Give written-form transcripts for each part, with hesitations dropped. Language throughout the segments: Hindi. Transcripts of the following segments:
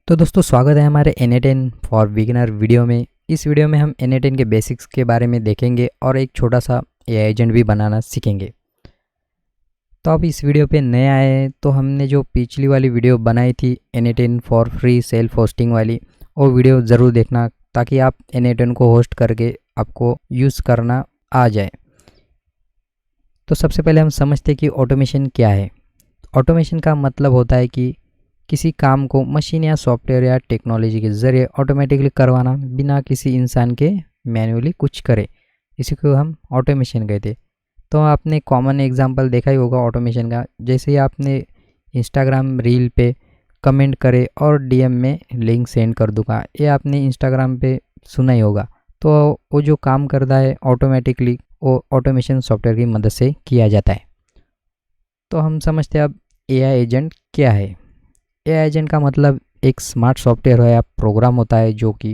तो दोस्तों स्वागत है हमारे N8N फॉर बिगिनर वीडियो में। इस वीडियो में हम N8N के बेसिक्स के बारे में देखेंगे और एक छोटा सा AI एजेंट भी बनाना सीखेंगे। तो आप इस वीडियो पे नए आए हैं तो हमने जो पिछली वाली वीडियो बनाई थी N8N for free self hosting वाली, वो वीडियो ज़रूर देखना ताकि आप N8N को होस्ट करके आपको यूज़ करना आ जाए। तो सबसे पहले हम समझते हैं कि ऑटोमेशन क्या है। ऑटोमेशन का मतलब होता है कि किसी काम को मशीन या सॉफ्टवेयर या टेक्नोलॉजी के ज़रिए ऑटोमेटिकली करवाना बिना किसी इंसान के मैन्युअली कुछ करे, इसी को हम ऑटोमेशन कहते हैं। तो आपने कॉमन एग्जांपल देखा ही होगा ऑटोमेशन का, जैसे ही आपने इंस्टाग्राम रील पे कमेंट करे और डीएम में लिंक सेंड कर दूंगा, ये आपने इंस्टाग्राम पे सुना ही होगा। तो वो जो काम करता है ऑटोमेटिकली वो ऑटोमेशन सॉफ्टवेयर की मदद से किया जाता है। तो हम समझते हैं अब एआई एजेंट क्या है। एआई एजेंट का मतलब एक स्मार्ट सॉफ्टवेयर है या प्रोग्राम होता है जो कि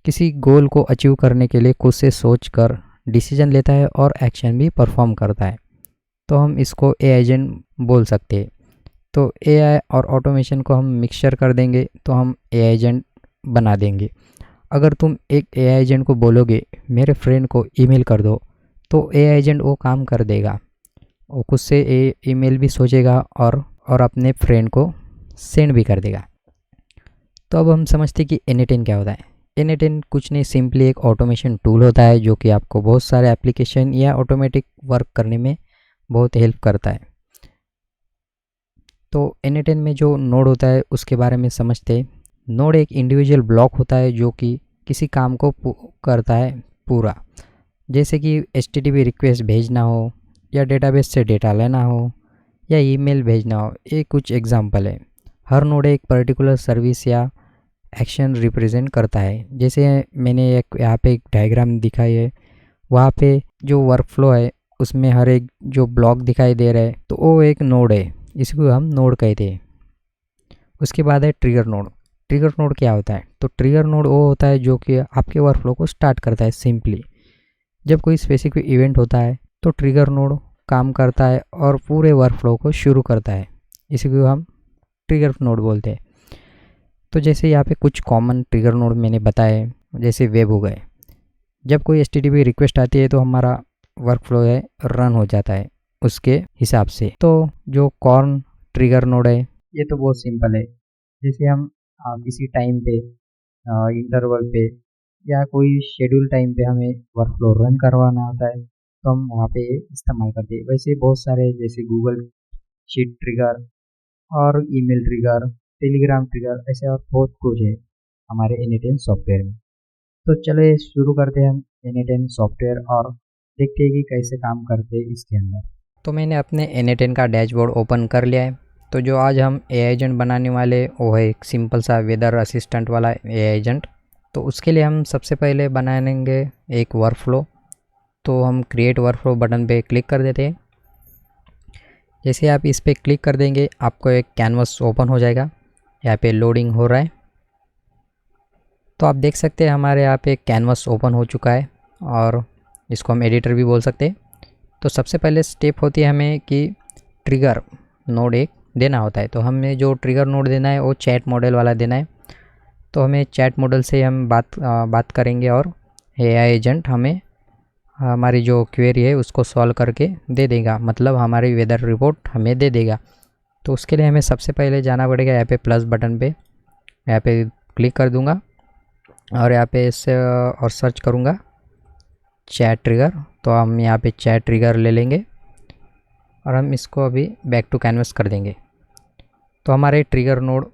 किसी गोल को अचीव करने के लिए खुद से सोच कर डिसीजन लेता है और एक्शन भी परफॉर्म करता है। तो हम इसको एआई एजेंट बोल सकते हैं। तो एआई और ऑटोमेशन को हम मिक्सचर कर देंगे तो हम एआई एजेंट बना देंगे। अगर तुम एक एआई एजेंट को बोलोगे मेरे फ्रेंड को ईमेल कर दो, तो एआई एजेंट वो काम कर देगा। वो खुद से ईमेल भी सोचेगा और अपने फ्रेंड को सेंड भी कर देगा। तो अब हम समझते हैं कि N8N क्या होता है। N8N कुछ नहीं, सिंपली एक ऑटोमेशन टूल होता है जो कि आपको बहुत सारे एप्लीकेशन या ऑटोमेटिक वर्क करने में बहुत हेल्प करता है। तो N8N में जो नोड होता है उसके बारे में समझते हैं। नोड एक इंडिविजुअल ब्लॉक होता है जो कि किसी काम को करता है पूरा, जैसे कि HTTP रिक्वेस्ट भेजना हो या डेटाबेस से डेटा लेना हो या ईमेल भेजना हो, ये कुछ एग्जांपल है। हर नोड एक पर्टिकुलर सर्विस या एक्शन रिप्रेजेंट करता है। जैसे मैंने एक यहाँ पे एक डायग्राम दिखाई है, वहाँ पे जो वर्कफ्लो है उसमें हर एक जो ब्लॉक दिखाई दे रहा है तो वो एक नोड है, इसको हम नोड कहते हैं। उसके बाद है ट्रिगर नोड। ट्रिगर नोड क्या होता है? तो ट्रिगर नोड वो होता है जो कि आपके वर्कफ्लो को स्टार्ट करता है। सिंपली जब कोई स्पेसिफिक इवेंट होता है तो ट्रिगर नोड काम करता है और पूरे वर्कफ्लो को शुरू करता है, इसी को हम ट्रिगर नोड बोलते हैं। तो जैसे यहाँ पे कुछ कॉमन ट्रिगर नोड मैंने बताए, जैसे वेब हो गए। जब कोई HTTP रिक्वेस्ट आती है तो हमारा वर्कफ्लो है रन हो जाता है उसके हिसाब से। तो जो कॉर्न ट्रिगर नोड है ये तो बहुत सिंपल है। जैसे हम किसी टाइम पे इंटरवल पे या कोई शेड्यूल टाइम पे हमें वर्कफ्लो रन करवाना होता है तो हम वहाँ पे इस्तेमाल करते हैं। वैसे बहुत सारे जैसे गूगल शीट ट्रिगर और ईमेल ट्रिगर, टेलीग्राम ट्रिगर, ऐसे और बहुत कुछ है हमारे N8N सॉफ्टवेयर में। तो चले शुरू करते हैं हम N8N सॉफ्टवेयर और देखते हैं कि कैसे काम करते हैं इसके अंदर। तो मैंने अपने N8N का डैशबोर्ड ओपन कर लिया है। तो जो आज हम एआई एजेंट बनाने वाले वो है एक सिंपल सा वेदर असिस्टेंट वाला एआई एजेंट। तो उसके लिए हम सबसे पहले बनाएंगे एक वर्कफ्लो। तो हम क्रिएट वर्कफ्लो बटन पे क्लिक कर देते हैं। जैसे आप इस पर क्लिक कर देंगे आपको एक कैनवस ओपन हो जाएगा। यहाँ पे लोडिंग हो रहा है तो आप देख सकते हैं हमारे यहाँ पे कैनवस ओपन हो चुका है और इसको हम एडिटर भी बोल सकते हैं। तो सबसे पहले स्टेप होती है हमें कि ट्रिगर नोड एक देना होता है। तो हमें जो ट्रिगर नोड देना है वो चैट मॉडल वाला देना है। तो हमें चैट मॉडल से हम बात करेंगे और एआई एजेंट हमें हमारी जो क्वेरी है उसको सॉल्व करके दे देगा, मतलब हमारी वेदर रिपोर्ट हमें दे देगा। तो उसके लिए हमें सबसे पहले जाना पड़ेगा यहाँ पे प्लस बटन पे, यहाँ पे क्लिक कर दूंगा और यहाँ पे इससे और सर्च करूँगा चैट ट्रिगर। तो हम यहाँ पे चैट ट्रिगर ले लेंगे और हम इसको अभी बैक टू कैनवस कर देंगे। तो हमारे ट्रिगर नोड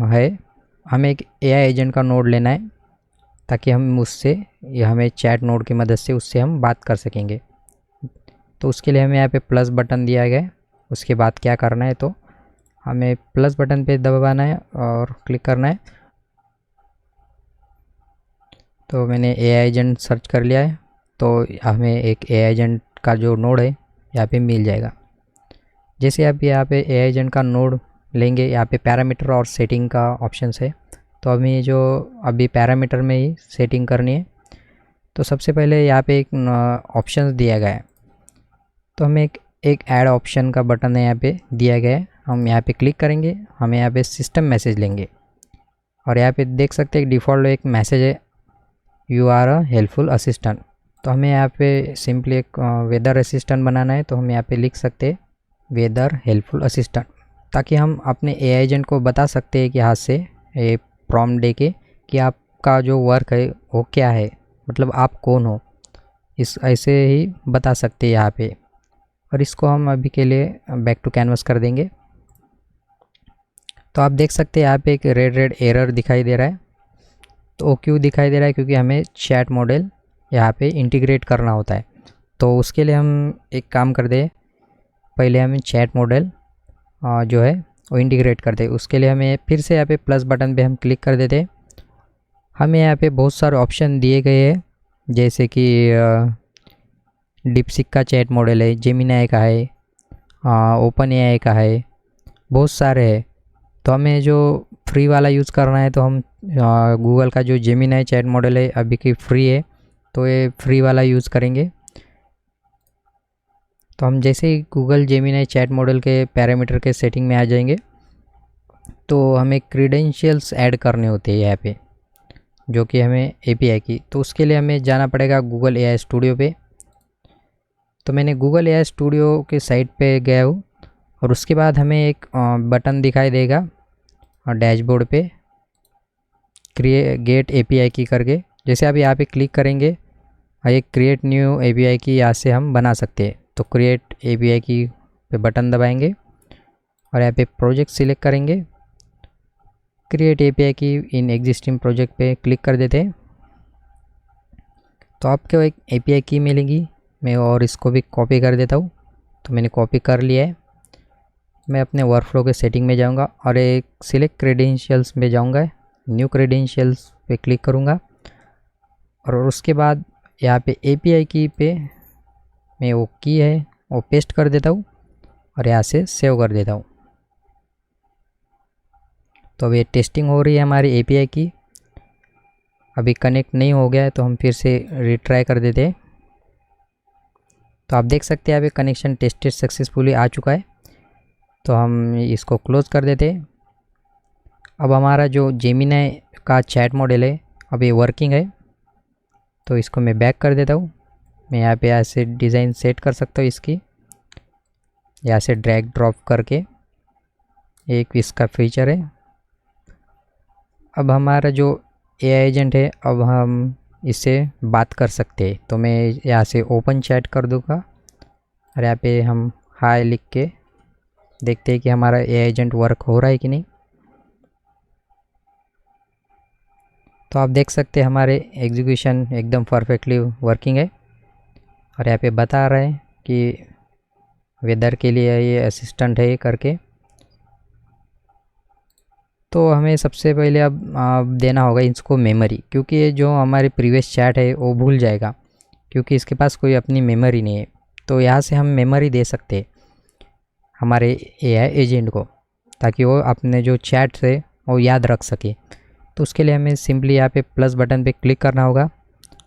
है, हमें एक एआई एजेंट का नोड लेना है ताकि हम उससे या हमें चैट नोड की मदद से उससे हम बात कर सकेंगे। तो उसके लिए हमें यहाँ पे प्लस बटन दिया गया है। उसके बाद क्या करना है, तो हमें प्लस बटन पे दबाना है और क्लिक करना है। तो मैंने एआई एजेंट सर्च कर लिया है तो हमें एक एआई एजेंट का जो नोड है यहाँ पे मिल जाएगा। जैसे आप यहाँ पे एआई एजेंट का नोड लेंगे, यहाँ पे पैरामीटर और सेटिंग का ऑप्शन है। तो हमें जो अभी पैरामीटर में ही सेटिंग करनी है। तो सबसे पहले यहाँ पे एक ऑप्शन दिया गया है, तो हमें एक ऐड ऑप्शन का बटन है यहाँ पे दिया गया है। हम यहाँ पे क्लिक करेंगे, हमें यहाँ पे सिस्टम मैसेज लेंगे। और यहाँ पे देख सकते हैं डिफ़ॉल्ट एक मैसेज है, you are a helpful assistant. तो हमें यहाँ पे सिंपली एक वेदर असिस्टेंट बनाना है, तो हम यहाँ पे लिख सकते हैं वेदर हेल्पफुल असिस्टेंट, ताकि हम अपने एआई एजेंट को बता सकते हैं कि हाथ से ये प्रॉम्प्ट दे के कि आपका जो वर्क है वो क्या है, मतलब आप कौन हो, इस ऐसे ही बता सकते हैं यहाँ पे। और इसको हम अभी के लिए बैक टू कैनवस कर देंगे। तो आप देख सकते हैं यहाँ पे एक रेड रेड एरर दिखाई दे रहा है। तो वो क्यों दिखाई दे रहा है? क्योंकि हमें चैट मॉडल यहाँ पे इंटीग्रेट करना होता है। तो उसके लिए हम एक काम कर दे, पहले हमें चैट मॉडल जो है वो इंटीग्रेट करते हैं। उसके लिए हमें फिर से यहाँ पे प्लस बटन पे हम क्लिक कर देते हैं। हमें यहाँ पे बहुत सारे ऑप्शन दिए गए हैं, जैसे कि डीपसीक का चैट मॉडल है, जेमिनाई का है, ओपन एआई का है, बहुत सारे हैं। तो हमें जो फ्री वाला यूज़ करना है, तो हम गूगल का जो जेमिनाई चैट मॉडल है अभी की फ्री है, तो ये फ्री वाला यूज़ करेंगे। तो हम जैसे ही गूगल जेमिनाई चैट मॉडल के पैरामीटर के सेटिंग में आ जाएंगे, तो हमें क्रीडेंशियल्स ऐड करने होते हैं यहाँ पे, जो कि हमें एपीआई की। तो उसके लिए हमें जाना पड़ेगा गूगल एआई स्टूडियो पे। तो मैंने गूगल एआई स्टूडियो के साइट पे गया हूँ, और उसके बाद हमें एक बटन दिखाई देगा डैशबोर्ड पे, गेट एपीआई की करके। जैसे आप यहाँ पे क्लिक करेंगे, एक क्रिएट न्यू एपीआई की यहाँ से हम बना सकते हैं। तो क्रिएट एपीआई की पे बटन दबाएंगे और यहाँ पे प्रोजेक्ट सिलेक्ट करेंगे, क्रिएट एपीआई की इन एग्जिस्टिंग प्रोजेक्ट पे क्लिक कर देते हैं। तो आपको एक एपीआई की मिलेगी, मैं और इसको भी कॉपी कर देता हूँ। तो मैंने कॉपी कर लिया है। मैं अपने वर्कफ्लो के सेटिंग में जाऊंगा और एक सिलेक्ट क्रेडेंशियल्स में जाऊंगा, न्यू क्रेडेंशियल्स पे क्लिक करूंगा, और उसके बाद यहाँ पे एपीआई की पे मैं वो की है वो पेस्ट कर देता हूँ और यहाँ से सेव कर देता हूँ। तो अब ये टेस्टिंग हो रही है हमारी एपीआई की, अभी कनेक्ट नहीं हो गया है, तो हम फिर से रिट्राई कर देते हैं। तो आप देख सकते हैं अभी कनेक्शन टेस्टेड सक्सेसफुली आ चुका है। तो हम इसको क्लोज कर देते हैं। अब हमारा जो जेमिनाई का चैट मॉडल है अब ये वर्किंग है। तो इसको मैं बैक कर देता हूँ। मैं यहाँ पे ऐसे डिज़ाइन सेट कर सकता हूँ इसकी, यहाँ से ड्रैग ड्रॉप करके, एक इसका फीचर है। अब हमारा जो एआई एजेंट है, अब हम इससे बात कर सकते हैं। तो मैं यहाँ से ओपन चैट कर दूँगा और यहाँ पे हम हाय लिख के देखते हैं कि हमारा एआई एजेंट वर्क हो रहा है कि नहीं। तो आप देख सकते हैं हमारे एग्जीक्यूशन एकदम परफेक्टली वर्किंग है, और यहाँ पे बता रहा है कि वेदर के लिए ये असिस्टेंट है करके। तो हमें सबसे पहले अब देना होगा इसको मेमोरी, क्योंकि ये जो हमारे प्रीवियस चैट है वो भूल जाएगा, क्योंकि इसके पास कोई अपनी मेमोरी नहीं है। तो यहाँ से हम मेमोरी दे सकते हैं हमारे एआई एजेंट को, ताकि वो अपने जो चैट है वो याद रख सके। तो उसके लिए हमें सिंपली यहाँ पे प्लस बटन पे क्लिक करना होगा,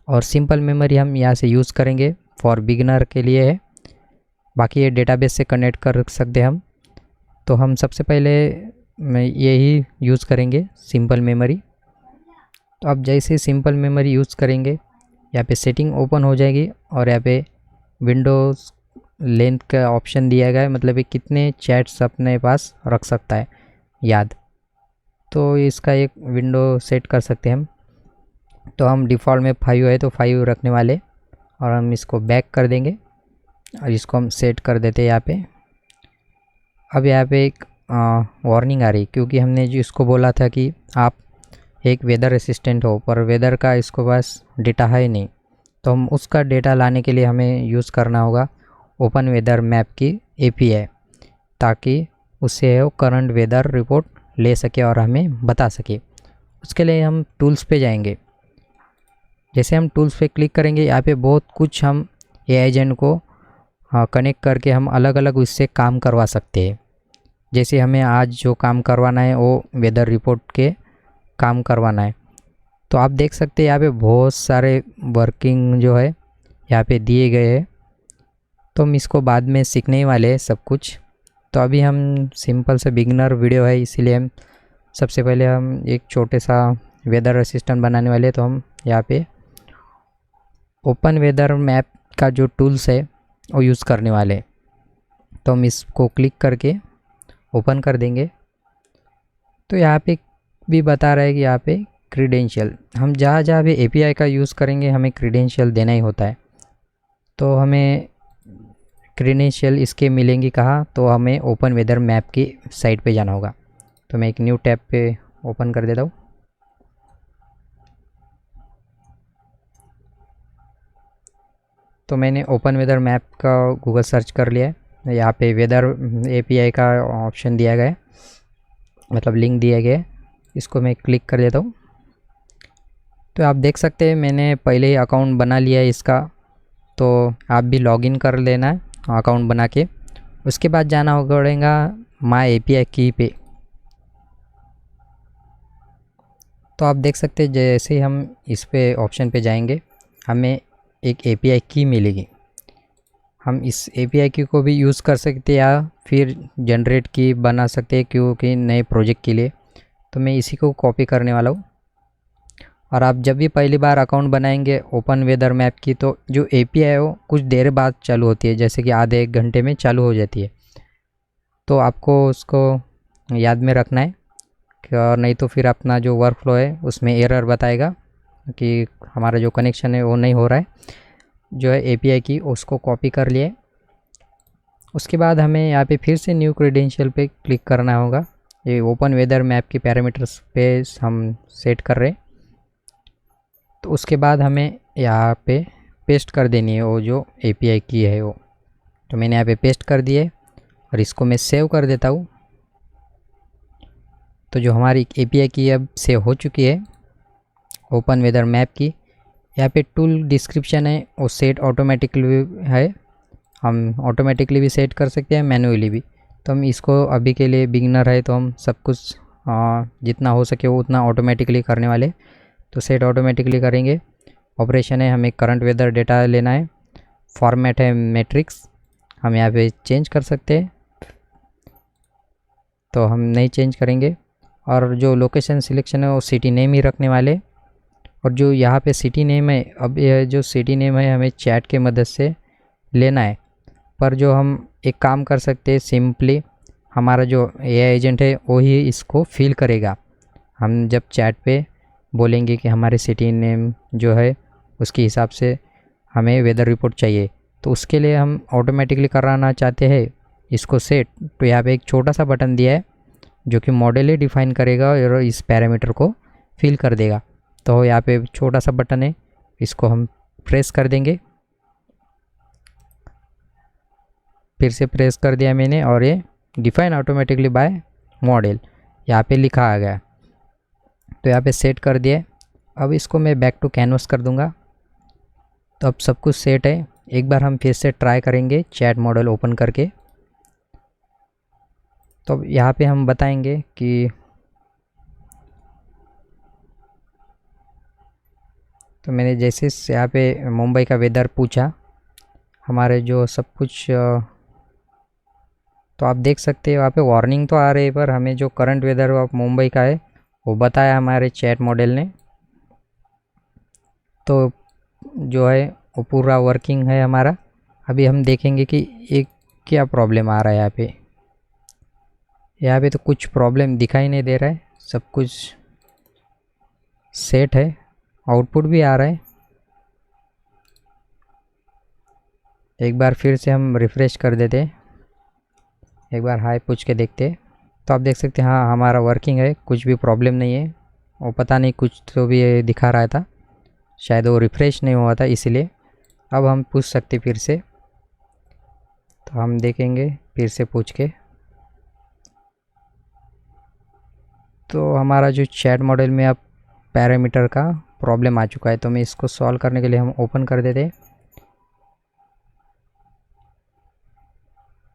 और सिंपल मेमोरी हम यहाँ से यूज़ करेंगे, फॉर बिगिनर के लिए है, बाकी ये डेटाबेस से कनेक्ट कर सकते हैं हम। तो हम सबसे पहले यही यूज़ करेंगे सिंपल मेमोरी। तो आप जैसे सिंपल मेमोरी यूज़ करेंगे, यहाँ पे सेटिंग ओपन हो जाएगी, और यहाँ पे विंडोज़ लेंथ का ऑप्शन दिया गया है, मतलब ये कितने चैट्स अपने पास रख सकता है याद। तो इसका एक विंडो सेट कर सकते हैं हम। तो हम डिफ़ॉल्ट में 5 है तो 5 रखने वाले, और हम इसको बैक कर देंगे और इसको हम सेट कर देते हैं यहाँ पे। अब यहाँ पे एक वार्निंग आ रही, क्योंकि हमने जो इसको बोला था कि आप एक वेदर असिस्टेंट हो, पर वेदर का इसको पास डेटा है नहीं। तो हम उसका डेटा लाने के लिए हमें यूज़ करना होगा ओपन वेदर मैप की एपीआई, ताकि उससे वो करंट वेदर रिपोर्ट ले सके और हमें बता सके। उसके लिए हम टूल्स पे जाएंगे। जैसे हम टूल्स पे क्लिक करेंगे, यहाँ पे बहुत कुछ हम एआई एजेंट को कनेक्ट करके हम अलग अलग उससे काम करवा सकते हैं। जैसे हमें आज जो काम करवाना है वो वेदर रिपोर्ट के काम करवाना है। तो आप देख सकते हैं यहाँ पे बहुत सारे वर्किंग जो है यहाँ पे दिए गए हैं। तो हम इसको बाद में सीखने वाले हैं सब कुछ। तो अभी हम सिंपल से बिगिनर वीडियो है, इसीलिए हम सबसे पहले हम एक छोटे सा वेदर असिस्टेंट बनाने वाले हैं, तो हम यहाँ पे ओपन वेदर मैप का जो टूल्स है वो यूज़ करने वाले हैं। तो हम इसको क्लिक करके ओपन कर देंगे। तो यहाँ पे भी बता रहा है कि यहाँ पे क्रीडेंशियल, हम जहाँ जहाँ भी एपीआई का यूज़ करेंगे हमें क्रीडेंशियल देना ही होता है। तो हमें क्रीडेंशियल इसके मिलेंगी कहाँ, तो हमें ओपन वेदर मैप की साइट पे जाना होगा। तो मैं एक न्यू टैब पे ओपन कर देता हूँ। तो मैंने ओपन वेदर मैप का गूगल सर्च कर लिया है। यहाँ पे वेदर एपीआई का ऑप्शन दिया गया है, मतलब लिंक दिया गया है। इसको मैं क्लिक कर देता हूँ। तो आप देख सकते हैं मैंने पहले ही अकाउंट बना लिया है इसका। तो आप भी लॉगिन कर लेना है अकाउंट बना के। उसके बाद जाना पड़ेगा माय एपीआई की पे। तो आप देख सकते हैं जैसे ही हम इस पे ऑप्शन पे जाएंगे हमें एक एपीआई की मिलेगी। हम इस एपीआई की को भी यूज़ कर सकते हैं या फिर जनरेट की बना सकते हैं क्योंकि नए प्रोजेक्ट के लिए। तो मैं इसी को कॉपी करने वाला हूँ। और आप जब भी पहली बार अकाउंट बनाएंगे ओपन वेदर मैप की, तो जो एपीआई है वो कुछ देर बाद चालू होती है, जैसे कि आधे एक घंटे में चालू हो जाती है। तो आपको उसको याद में रखना है, और नहीं तो फिर अपना जो वर्क फ्लो है उसमें एरर बताएगा कि हमारा जो कनेक्शन है वो नहीं हो रहा है। जो है एपीआई की उसको कॉपी कर लिए। उसके बाद हमें यहाँ पे फिर से न्यू क्रेडेंशियल पे क्लिक करना होगा। ये ओपन वेदर मैप की पैरामीटर्स पे हम सेट कर रहे हैं। तो उसके बाद हमें यहाँ पे पेस्ट कर देनी है वो जो एपीआई की है वो। तो मैंने यहाँ पे पेस्ट कर दिए और इसको मैं सेव कर देता हूँ। तो जो हमारी एपीआई की अब सेव हो चुकी है ओपन वेदर मैप की। यहाँ पे टूल डिस्क्रिप्शन है वो सेट ऑटोमेटिकली है, हम ऑटोमेटिकली भी सेट कर सकते हैं मैन्युअली भी। तो हम इसको अभी के लिए बिगिनर है तो हम सब कुछ जितना हो सके वो उतना ऑटोमेटिकली करने वाले। तो सेट ऑटोमेटिकली करेंगे। ऑपरेशन है हमें करंट वेदर डेटा लेना है। फॉर्मेट है मैट्रिक्स, हम यहाँ पे चेंज कर सकते हैं, तो हम नहीं चेंज करेंगे। और जो लोकेशन सिलेक्शन है वो सिटी नेम ही रखने वाले। और जो यहाँ पे सिटी नेम है, अब यह जो सिटी नेम है हमें चैट के मदद से लेना है। पर जो हम एक काम कर सकते हैं, सिंपली हमारा जो एआई एजेंट है वो ही इसको फिल करेगा। हम जब चैट पे बोलेंगे कि हमारे सिटी नेम जो है उसके हिसाब से हमें वेदर रिपोर्ट चाहिए, तो उसके लिए हम ऑटोमेटिकली कराना चाहते हैं इसको सेट। तो यहाँ पे एक छोटा सा बटन दिया है जो कि मॉडल ही डिफ़ाइन करेगा और इस पैरामीटर को फिल कर देगा। तो यहाँ पे छोटा सा बटन है, इसको हम प्रेस कर देंगे। फिर से प्रेस कर दिया मैंने और ये डिफाइन ऑटोमेटिकली बाय मॉडल यहाँ पे लिखा आ गया। तो यहाँ पे सेट कर दिया। अब इसको मैं बैक टू कैनवस कर दूंगा। तो अब सब कुछ सेट है। एक बार हम फिर से ट्राई करेंगे चैट मॉडल ओपन करके। तो अब यहाँ पे हम बताएंगे कि तो मैंने जैसे यहाँ पे मुंबई का वेदर पूछा, हमारे जो सब कुछ तो आप देख सकते हैं वहाँ पे वार्निंग तो आ रही है, पर हमें जो करंट वेदर ऑफ मुंबई का है वो बताया हमारे चैट मॉडल ने। तो जो है वो पूरा वर्किंग है हमारा। अभी हम देखेंगे कि एक क्या प्रॉब्लम आ रहा है यहाँ पे तो कुछ प्रॉब्लम दिखाई नहीं दे रहा है, सब कुछ सेट है, आउटपुट भी आ रहा है। एक बार फिर से हम रिफ़्रेश कर देते हैं, एक बार हाई पूछ के देखते हैं। तो आप देख सकते हैं हाँ हमारा वर्किंग है, कुछ भी प्रॉब्लम नहीं है। वो पता नहीं कुछ तो भी दिखा रहा था, शायद वो रिफ़्रेश नहीं हुआ था इसलिए। अब हम पूछ सकते फिर से, तो हम देखेंगे फिर से पूछ के। तो हमारा जो चैट मॉडल में अब पैरामीटर का प्रॉब्लम आ चुका है, तो मैं इसको सॉल्व करने के लिए हम ओपन कर देते हैं।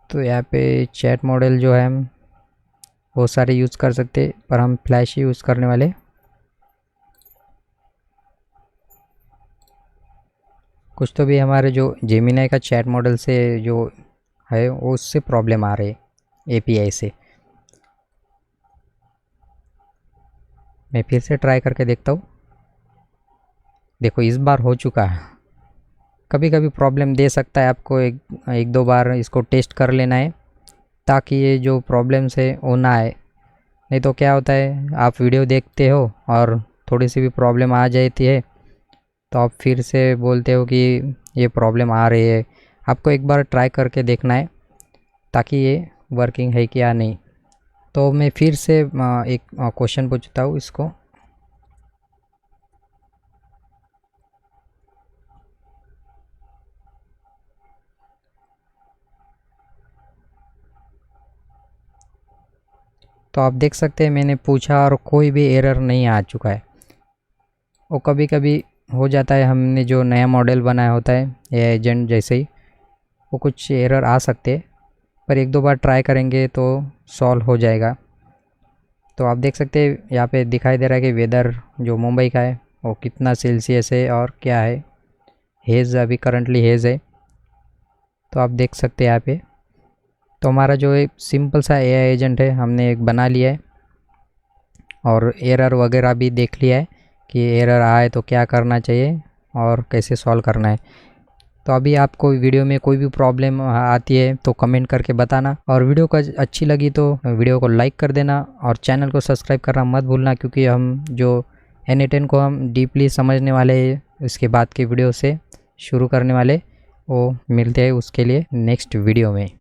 तो यहाँ पे चैट मॉडल जो है हम बहुत सारे यूज़ कर सकते, पर हम फ्लैश ही यूज़ करने वाले। कुछ तो भी हमारे जो जेमिनी का चैट मॉडल से जो है वो उससे प्रॉब्लम आ रही है एपीआई से। मैं फिर से ट्राई करके देखता हूँ। देखो इस बार हो चुका है। कभी कभी प्रॉब्लम दे सकता है, आपको एक दो बार इसको टेस्ट कर लेना है ताकि ये जो प्रॉब्लम्स है वो ना आए। नहीं तो क्या होता है, आप वीडियो देखते हो और थोड़ी सी भी प्रॉब्लम आ जाती है तो आप फिर से बोलते हो कि ये प्रॉब्लम आ रही है। आपको एक बार ट्राई करके देखना है ताकि ये वर्किंग है क्या नहीं। तो मैं फिर से एक क्वेश्चन पूछता हूँ इसको। तो आप देख सकते हैं मैंने पूछा और कोई भी एरर नहीं आ चुका है। वो कभी कभी हो जाता है, हमने जो नया मॉडल बनाया होता है ये एजेंट जैसे ही, वो कुछ एरर आ सकते हैं, पर एक दो बार ट्राई करेंगे तो सॉल्व हो जाएगा। तो आप देख सकते हैं यहाँ पे दिखाई दे रहा है कि वेदर जो मुंबई का है वो कितना सेल्सियस है और क्या है। हेज़ अभी करंटली हेज़ है, तो आप देख सकते हैं यहाँ पे। तो हमारा जो एक सिंपल सा एआई एजेंट है हमने एक बना लिया है और एरर वगैरह भी देख लिया है कि एरर आए तो क्या करना चाहिए और कैसे सॉल्व करना है। तो अभी आपको वीडियो में कोई भी प्रॉब्लम आती है तो कमेंट करके बताना, और वीडियो को अच्छी लगी तो वीडियो को लाइक कर देना और चैनल को सब्सक्राइब करना मत भूलना, क्योंकि हम जो N8N को हम डीपली समझने वाले इसके बाद के वीडियो से शुरू करने वाले, वो मिलते हैं उसके लिए नेक्स्ट वीडियो में।